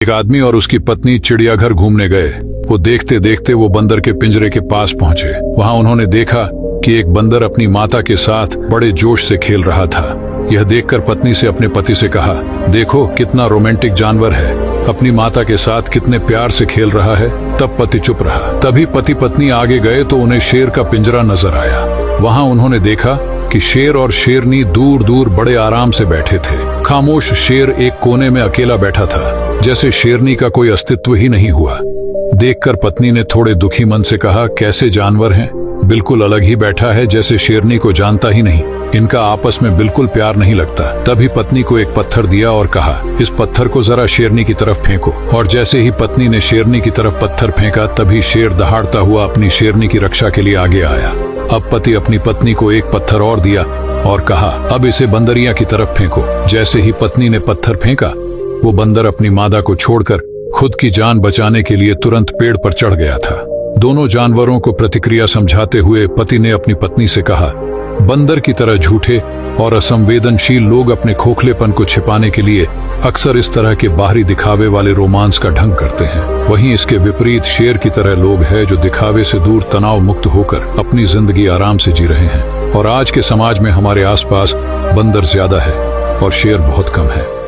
एक आदमी और उसकी पत्नी चिड़ियाघर घूमने गए। वो देखते देखते वो बंदर के पिंजरे के पास पहुंचे। वहां उन्होंने देखा कि एक बंदर अपनी माता के साथ बड़े जोश से खेल रहा था। यह देखकर पत्नी से अपने पति से कहा, देखो कितना रोमांटिक जानवर है, अपनी माता के साथ कितने प्यार से खेल रहा है। तब पति चुप रहा। तभी पति पत्नी आगे गए तो उन्हें शेर का पिंजरा नजर आया। वहां उन्होंने देखा कि शेर और शेरनी दूर दूर बड़े आराम से बैठे थे। खामोश शेर एक कोने में अकेला बैठा था, जैसे शेरनी का कोई अस्तित्व ही नहीं हुआ। देखकर पत्नी ने थोड़े दुखी मन से कहा, कैसे जानवर हैं, बिल्कुल अलग ही बैठा है, जैसे शेरनी को जानता ही नहीं। इनका आपस में बिल्कुल प्यार नहीं लगता। तभी पत्नी को एक पत्थर दिया और कहा, इस पत्थर को जरा शेरनी की तरफ फेंको। और जैसे ही पत्नी ने शेरनी की तरफ पत्थर फेंका, तभी शेर दहाड़ता हुआ अपनी शेरनी की रक्षा के लिए आगे आया। अब पति अपनी पत्नी को एक पत्थर और दिया और कहा, अब इसे बंदरिया की तरफ फेंको। जैसे ही पत्नी ने पत्थर फेंका, वो बंदर अपनी मादा को छोड़कर खुद की जान बचाने के लिए तुरंत पेड़ पर चढ़ गया था। दोनों जानवरों को प्रतिक्रिया समझाते हुए पति ने अपनी पत्नी से कहा, बंदर की तरह झूठे और असंवेदनशील लोग अपने खोखलेपन को छिपाने के लिए अक्सर इस तरह के बाहरी दिखावे वाले रोमांस का ढंग करते हैं। वहीं इसके विपरीत शेर की तरह लोग हैं जो दिखावे से दूर तनाव मुक्त होकर अपनी जिंदगी आराम से जी रहे हैं। और आज के समाज में हमारे आसपास बंदर ज्यादा है और शेर बहुत कम है।